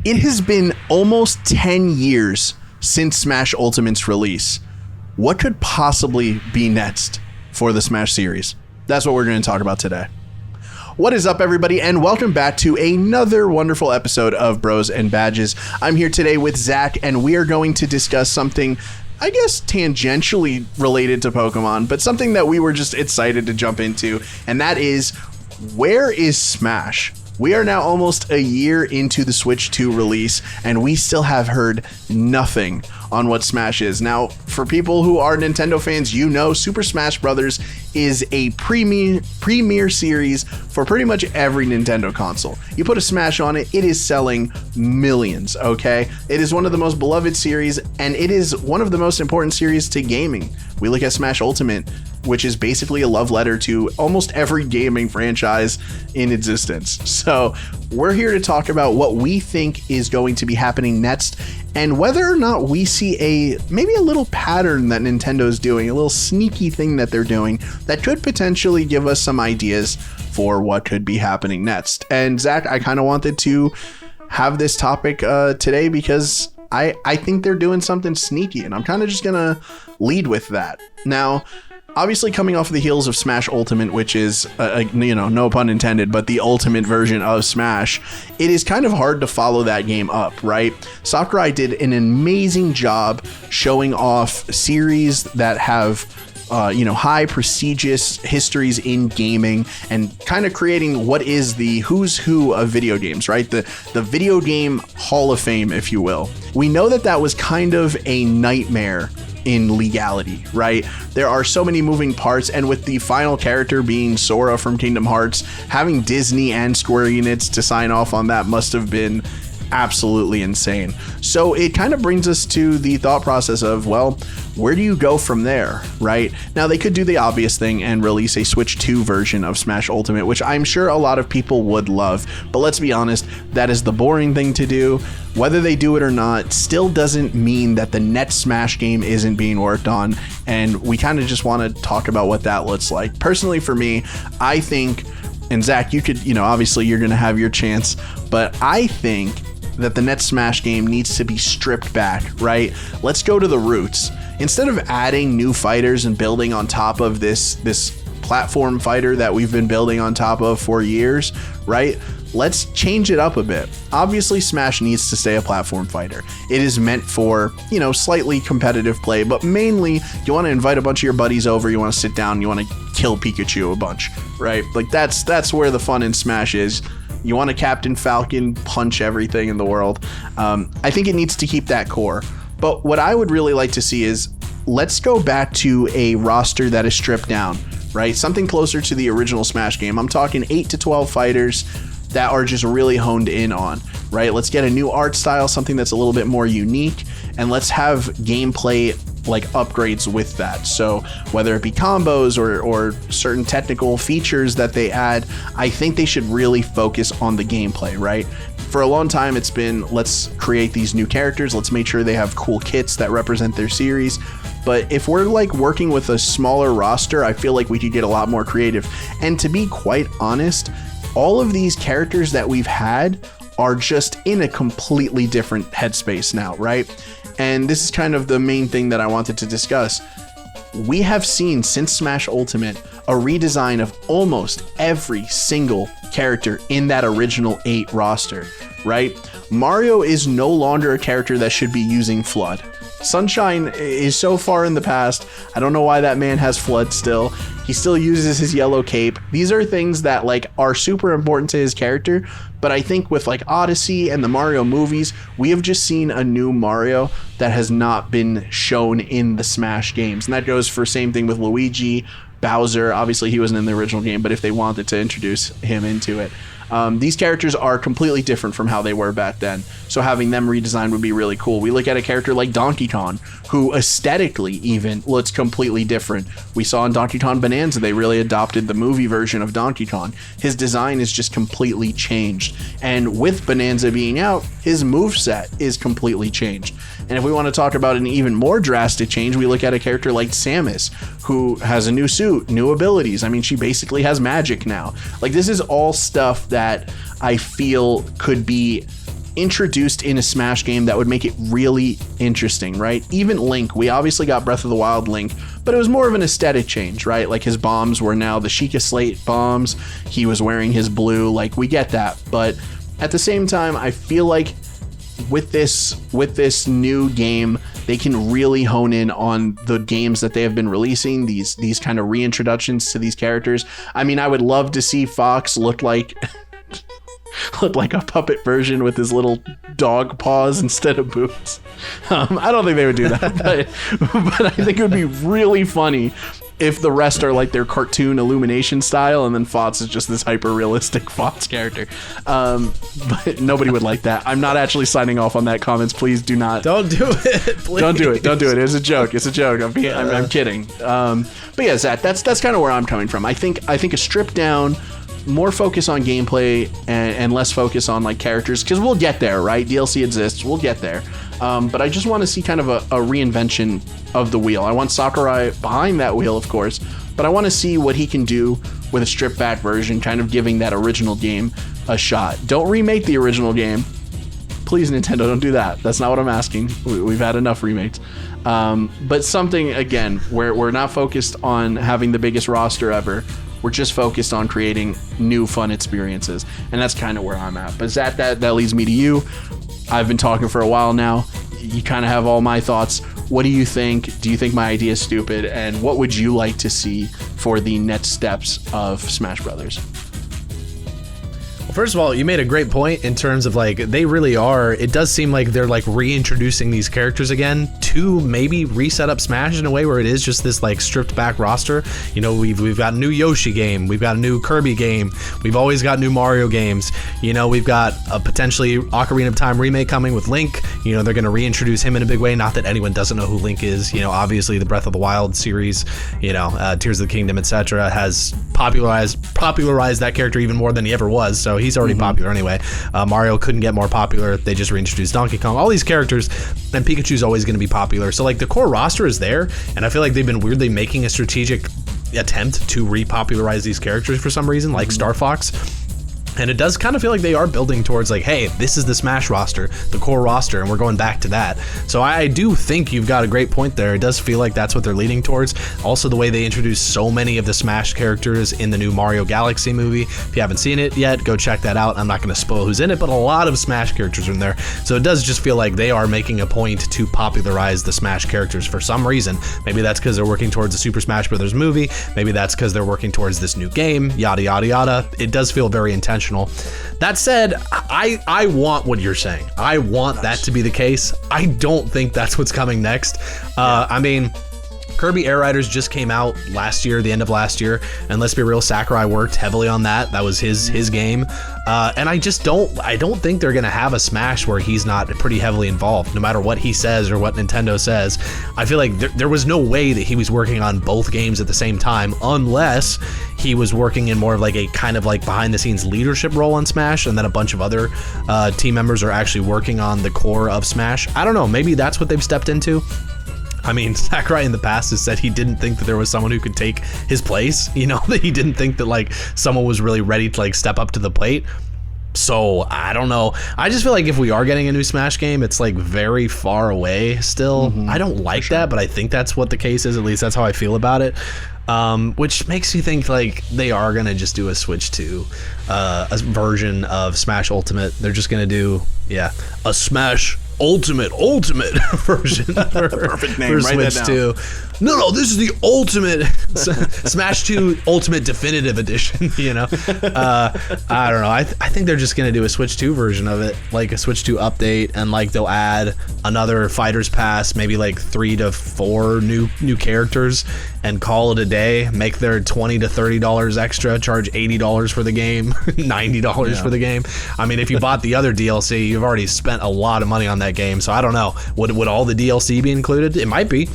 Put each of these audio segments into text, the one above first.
It has been almost 10 years since Smash Ultimate's release. What could possibly be next for the Smash series? That's what we're going to talk about today. What is up, everybody, and welcome back to another wonderful episode of Bros and Badges. I'm here today with Zach, and we are going to discuss something, I guess, tangentially related to Pokemon, but something that we were just excited to jump into, and that is, where is Smash? We are now almost a year into the Switch 2 release, and we still have heard nothing on what Smash is. Now, for people who are Nintendo fans, you know Super Smash Bros. Is a premier series for pretty much every Nintendo console. You put a Smash on it, it is selling millions, okay? It is one of the most beloved series, and it is one of the most important series to gaming. We look at Smash Ultimate, which is basically a love letter to almost every gaming franchise in existence. So we're here to talk about what we think is going to be happening next, and whether or not we see maybe a little pattern that Nintendo's doing, a little sneaky thing that they're doing that could potentially give us some ideas for what could be happening next. And Zach, I kind of wanted to have this topic today because I think they're doing something sneaky, and I'm kind of just gonna lead with that. Now, obviously, coming off of the heels of Smash Ultimate, which is, no pun intended, but the ultimate version of Smash, it is kind of hard to follow that game up, right? Sakurai did an amazing job showing off series that have high prestigious histories in gaming and kind of creating what is the who's who of video games, right? The video game Hall of Fame, if you will. We know that was kind of a nightmare in legality, right? There are so many moving parts, and with the final character being Sora from Kingdom Hearts, having Disney and Square Enix to sign off on that must have been absolutely insane. So it kind of brings us to the thought process of, well, where do you go from there, right? Now, they could do the obvious thing and release a Switch 2 version of Smash Ultimate, which I'm sure a lot of people would love, but let's be honest, that is the boring thing to do. Whether they do it or not still doesn't mean that the next Smash game isn't being worked on, and we kind of just want to talk about what that looks like. Personally, for me, I think, and Zach, you could, obviously you're going to have your chance, but I think that the next Smash game needs to be stripped back, right? Let's go to the roots. Instead of adding new fighters and building on top of this platform fighter that we've been building on top of for years, right? Let's change it up a bit. Obviously, Smash needs to stay a platform fighter. It is meant for, slightly competitive play, but mainly you want to invite a bunch of your buddies over, you want to sit down, you want to kill Pikachu a bunch, right? Like that's where the fun in Smash is. You want to Captain Falcon punch everything in the world. I think it needs to keep that core. But what I would really like to see is, let's go back to a roster that is stripped down, right? Something closer to the original Smash game. I'm talking 8 to 12 fighters that are just really honed in on, right? Let's get a new art style, something that's a little bit more unique, and let's have gameplay like upgrades with that. So whether it be combos or certain technical features that they add, I think they should really focus on the gameplay, right? For a long time, it's been, let's create these new characters, let's make sure they have cool kits that represent their series. But if we're like working with a smaller roster, I feel like we could get a lot more creative. And to be quite honest, all of these characters that we've had are just in a completely different headspace now, right? And this is kind of the main thing that I wanted to discuss. We have seen since Smash Ultimate a redesign of almost every single character in that original 8 roster, right? Mario is no longer a character that should be using Flood. Sunshine is so far in the past. I don't know why that man has Flood still. He still uses his yellow cape. These are things that are super important to his character, but I think with Odyssey and the Mario movies, we have just seen a new Mario that has not been shown in the Smash games. And that goes for same thing with Luigi, Bowser. Obviously he wasn't in the original game, but if they wanted to introduce him into it. These characters are completely different from how they were back then, so having them redesigned would be really cool. We look at a character like Donkey Kong, who aesthetically even looks completely different. We saw in Donkey Kong Bonanza, they really adopted the movie version of Donkey Kong. His design is just completely changed, and with Bonanza being out, his moveset is completely changed. And if we want to talk about an even more drastic change, we look at a character like Samus, who has a new suit, new abilities. I mean, she basically has magic now. This is all stuff that I feel could be introduced in a Smash game that would make it really interesting, right? Even Link, we obviously got Breath of the Wild Link, but it was more of an aesthetic change, right? Like his bombs were now the Sheikah Slate bombs. He was wearing his blue, like we get that. But at the same time, I feel like with this new game, they can really hone in on the games that they have been releasing, these kind of reintroductions to these characters. I mean, I would love to see Fox look like a puppet version with his little dog paws instead of boots. I don't think they would do that, but I think it would be really funny if the rest are like their cartoon Illumination style, and then Fox is just this hyper realistic Fox character. But nobody would like that. I'm not actually signing off on that comments. Please do not. Don't do it. Please. Don't do it. Don't do it. It's a joke. It's a joke. I'm kidding. But yeah, Zach, that's kind of where I'm coming from. I think a stripped down, more focus on gameplay and less focus on like characters, because we'll get there, right? DLC exists. We'll get there. But I just want to see kind of a reinvention of the wheel. I want Sakurai behind that wheel, of course, but I want to see what he can do with a stripped back version, kind of giving that original game a shot. Don't remake the original game. Please, Nintendo, don't do that. That's not what I'm asking. We've had enough remakes. But something, again, where we're not focused on having the biggest roster ever. We're just focused on creating new fun experiences. And that's kind of where I'm at. But Zach, that leads me to you. I've been talking for a while now. You kind of have all my thoughts. What do you think? Do you think my idea is stupid? And what would you like to see for the next steps of Smash Brothers? First of all, you made a great point in terms of like, they really are. It does seem like they're like reintroducing these characters again to maybe reset up Smash in a way where it is just this like stripped back roster. You know, we've got a new Yoshi game. We've got a new Kirby game. We've always got new Mario games. You know, we've got a potentially Ocarina of Time remake coming with Link. You know, they're going to reintroduce him in a big way. Not that anyone doesn't know who Link is. You know, obviously the Breath of the Wild series, you know, Tears of the Kingdom, etc., has popularized that character even more than he ever was. So he's already popular anyway. Mario couldn't get more popular. They just reintroduced Donkey Kong. All these characters, and Pikachu's always going to be popular. So like the core roster is there, and I feel like they've been weirdly making a strategic attempt to repopularize these characters for some reason, like Star Fox. And it does kind of feel like they are building towards like, hey, this is the Smash roster, the core roster, and we're going back to that. So I do think you've got a great point there. It does feel like that's what they're leading towards. Also, the way they introduced so many of the Smash characters in the new Mario Galaxy movie. If you haven't seen it yet, go check that out. I'm not going to spoil who's in it, but a lot of Smash characters are in there. So it does just feel like they are making a point to popularize the Smash characters for some reason. Maybe that's because they're working towards the Super Smash Brothers movie. Maybe that's because they're working towards this new game, yada, yada, yada. It does feel very intentional. That said, I want what you're saying. I want that to be the case. I don't think that's what's coming next. I mean, Kirby Air Riders just came out last year, the end of last year, and let's be real, Sakurai worked heavily on that. That was his game, and I don't think they're gonna have a Smash where he's not pretty heavily involved, no matter what he says or what Nintendo says. I feel like there was no way that he was working on both games at the same time, unless he was working in more of like a kind of like behind the scenes leadership role on Smash, and then a bunch of other team members are actually working on the core of Smash. I don't know, maybe that's what they've stepped into. I mean, Sakurai in the past has said he didn't think that there was someone who could take his place, you know, that he didn't think that like someone was really ready to like step up to the plate. So I don't know. I just feel like if we are getting a new Smash game, it's like very far away still. I don't like that, but I think that's what the case is. At least that's how I feel about it. Which makes you think like they are going to just do a switch to a version of Smash Ultimate. They're just going to do, a Smash Ultimate version for, perfect name. for Switch 2. No, this is the Ultimate Smash 2 Ultimate Definitive Edition, you know. I don't know. I think they're just going to do a Switch 2 version of it, like a Switch 2 update, and like they'll add another Fighters Pass, maybe like 3 to 4 new characters, and call it a day. Make their $20 to $30 extra, charge $80 for the game, $90 for the game. I mean, if you bought the other DLC, you've already spent a lot of money on that game. So I don't know. Would all the DLC be included? It might be.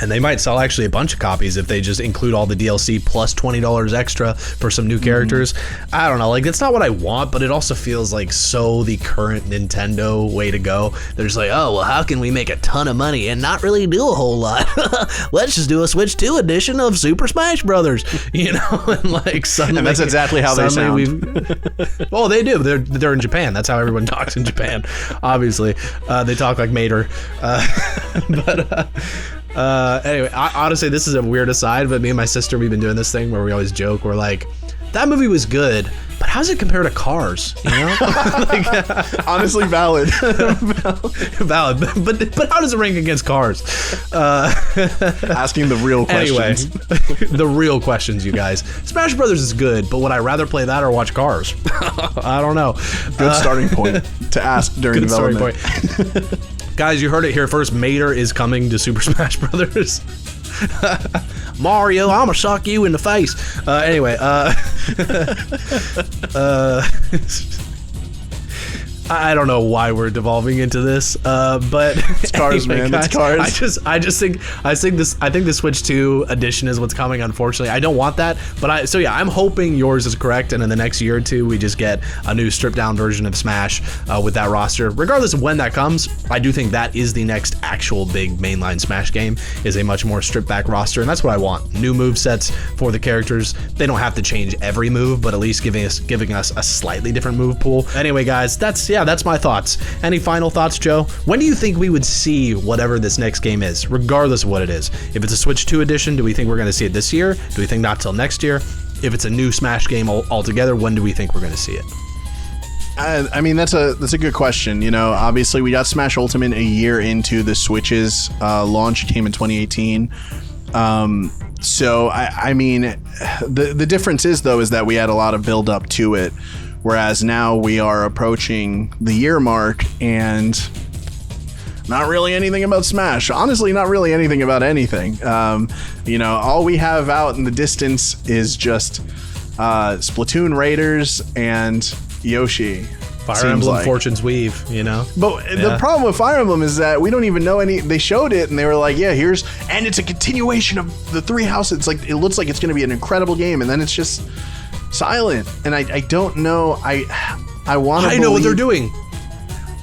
And they might sell actually a bunch of copies if they just include all the DLC plus $20 extra for some new characters. I don't know, like that's not what I want, but it also feels like so the current Nintendo way to go. They're just like, oh, well, how can we make a ton of money and not really do a whole lot? Let's just do a Switch 2 edition of Super Smash Brothers, you know? And like suddenly, and that's exactly how they sound. Well, they do. They're in Japan. That's how everyone talks in Japan. Obviously, they talk like Mater. Anyway, honestly, this is a weird aside, but me and my sister, we've been doing this thing where we always joke. We're like, that movie was good, but how's it compare to Cars? You know, like, honestly, valid, valid. But how does it rank against Cars? Asking the real questions. Anyway, the real questions, you guys. Smash Brothers is good, but would I rather play that or watch Cars? I don't know. Good starting point to ask during development. Guys, you heard it here first. Mater is coming to Super Smash Brothers. Mario, I'm gonna suck you in the face. Anyway, I don't know why we're devolving into this, but it's Cars, anyway, man. Guys, it's Cars. I think the Switch 2 edition is what's coming. Unfortunately, I don't want that, but I'm hoping yours is correct, and in the next year or two, we just get a new stripped down version of Smash with that roster. Regardless of when that comes, I do think that is the next actual big mainline Smash game, is a much more stripped back roster, and that's what I want. New move sets for the characters. They don't have to change every move, but at least giving us a slightly different move pool. Anyway, guys, that's my thoughts. Any final thoughts, Joe? When do you think we would see whatever this next game is, regardless of what it is? If it's a Switch 2 edition, do we think we're going to see it this year? Do we think not till next year? If it's a new Smash game altogether, when do we think we're going to see it? I mean, that's a good question. You know, obviously we got Smash Ultimate a year into the Switch's launch. It came in 2018. So I mean, the difference is that we had a lot of build up to it. Whereas now we are approaching the year mark and not really anything about Smash. Honestly, not really anything about anything. You know, all we have out in the distance is just Splatoon Raiders and Yoshi. Fire Emblem Fortune's Weave, you know? But the problem with Fire Emblem is that we don't even know any. They showed it and they were like, yeah, and it's a continuation of the three houses. It's like, it looks like it's going to be an incredible game. And then it's just silent, and I don't know. I want to. I know what they're doing.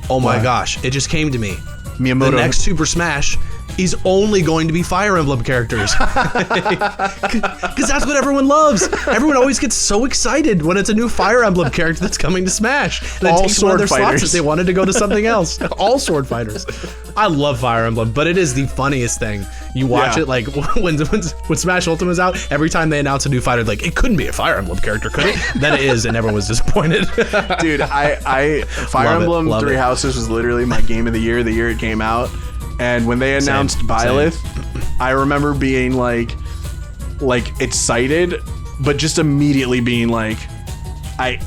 Oh my gosh! It just came to me. Miyamoto. The next Super Smash is only going to be Fire Emblem characters, because that's what everyone loves. Everyone always gets so excited when it's a new Fire Emblem character that's coming to Smash. And all takes sword one of their fighters. Slots if they wanted to go to something else. All sword fighters. I love Fire Emblem, but it is the funniest thing. You watch it, like when Smash Ultimate was out. Every time they announce a new fighter, like, it couldn't be a Fire Emblem character, could it? Then it is, and everyone was disappointed. Dude, Fire Emblem Three Houses was literally my game of the year it came out. And when they announced Byleth, I remember being like excited, but just immediately being like, like,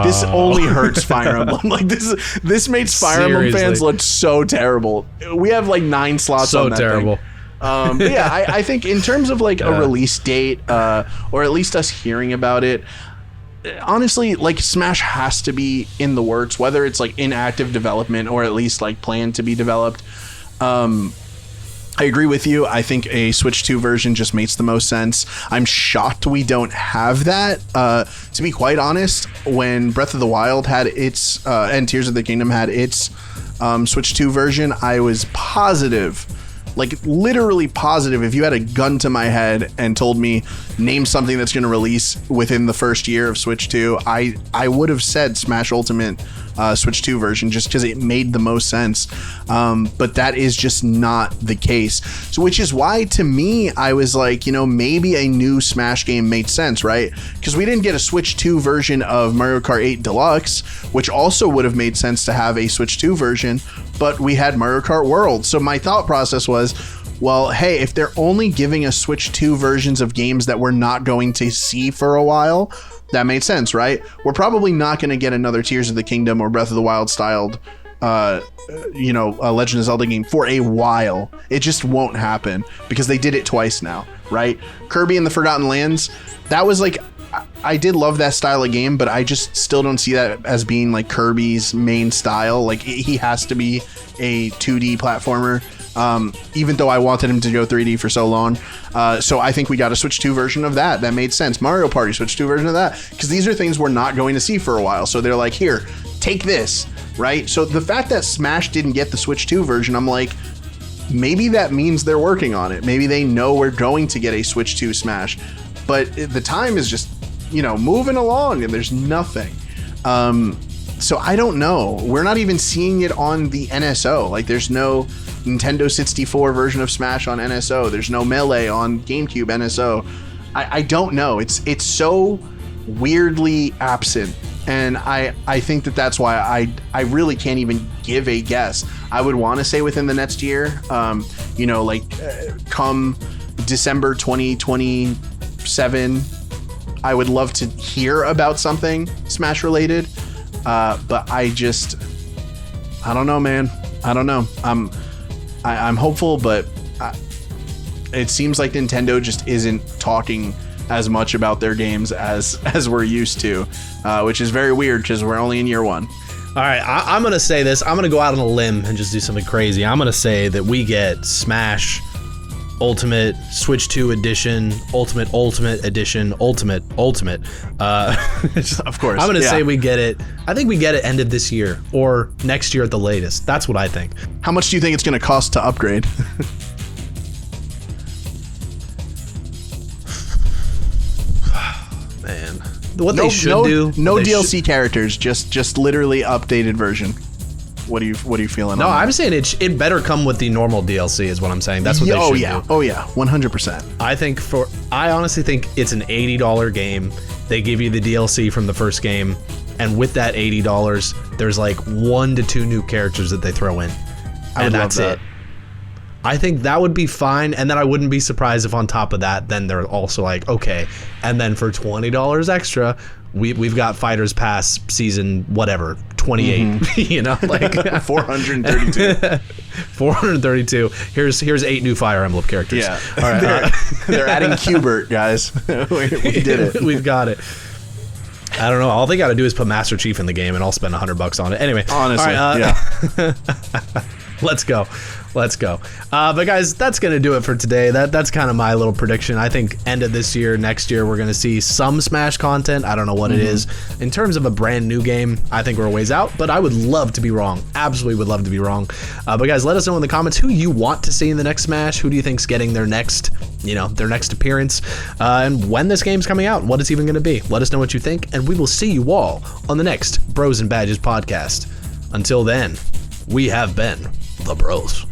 this only hurts Fire Emblem. Like, this makes Fire Emblem fans look so terrible. We have like 9 slots on that thing. But yeah, I think in terms of like a release date, or at least us hearing about it, honestly, like, Smash has to be in the works, whether it's like in active development or at least like planned to be developed. I agree with you. I think a Switch 2 version just makes the most sense. I'm shocked we don't have that. To be quite honest, when Breath of the Wild had its and Tears of the Kingdom had its Switch 2 version, I was positive, like literally positive, if you had a gun to my head and told me name something that's going to release within the first year of Switch 2, I would have said Smash Ultimate Switch 2 version, just because it made the most sense. But that is just not the case. So, which is why, to me, I was like, you know, maybe a new Smash game made sense, right? Because we didn't get a Switch 2 version of Mario Kart 8 Deluxe, which also would have made sense to have a Switch 2 version, but we had Mario Kart World. So my thought process was, well, hey, if they're only giving us Switch 2 versions of games that we're not going to see for a while, that made sense, right? We're probably not going to get another Tears of the Kingdom or Breath of the Wild styled, Legend of Zelda game for a while. It just won't happen because they did it twice now, right? Kirby and the Forgotten Lands, that was like, I did love that style of game, but I just still don't see that as being like Kirby's main style. Like he has to be a 2D platformer. Even though I wanted him to go 3D for so long. So I think we got a Switch 2 version of that. That made sense. Mario Party, Switch 2 version of that. Because these are things we're not going to see for a while. So they're like, here, take this, right? So the fact that Smash didn't get the Switch 2 version, I'm like, maybe that means they're working on it. Maybe they know we're going to get a Switch 2 Smash. But the time is just, moving along and there's nothing. So I don't know. We're not even seeing it on the NSO. Like there's no Nintendo 64 version of Smash on NSO. There's no Melee on GameCube NSO. I don't know. It's so weirdly absent. And I think that's why I really can't even give a guess. I would want to say within the next year, come December 2027, I would love to hear about something Smash related. But I don't know, man. I don't know. I'm hopeful, but it seems like Nintendo just isn't talking as much about their games as we're used to, which is very weird because we're only in year one. All right, I'm going to say this. I'm going to go out on a limb and just do something crazy. I'm going to say that we get Smash Ultimate, Switch 2 Edition, Ultimate Edition, Ultimate. Of course. I'm going to say we get it. I think we get it end of this year or next year at the latest. That's what I think. How much do you think it's going to cost to upgrade? Man. What they should do. No DLC characters, just literally updated version. What are you feeling? No, I'm saying it better come with the normal DLC is what I'm saying. That's what they should do. Oh yeah, 100%. I honestly think it's an $80 game. They give you the DLC from the first game, and with that $80, there's like 1 to 2 new characters that they throw in, and that's it. I think that would be fine, and then I wouldn't be surprised if on top of that, then they're also like, okay, and then for $20 extra, we've got Fighters Pass season whatever 28, like 432. 432. Here's 8 new Fire Emblem characters. Yeah, all right. They're adding Qbert, guys. we did it. We've got it. I don't know. All they got to do is put Master Chief in the game, and I'll spend $100 on it. Anyway, honestly, yeah. Let's go. But guys, that's going to do it for today. That's kind of my little prediction. I think end of this year, next year, we're going to see some Smash content. I don't know what it is. In terms of a brand new game, I think we're a ways out, but I would love to be wrong. Absolutely would love to be wrong. But guys, let us know in the comments who you want to see in the next Smash. Who do you think's getting their next appearance? And when this game's coming out, what it's even going to be. Let us know what you think, and we will see you all on the next Bros and Badges podcast. Until then, we have been the Bros.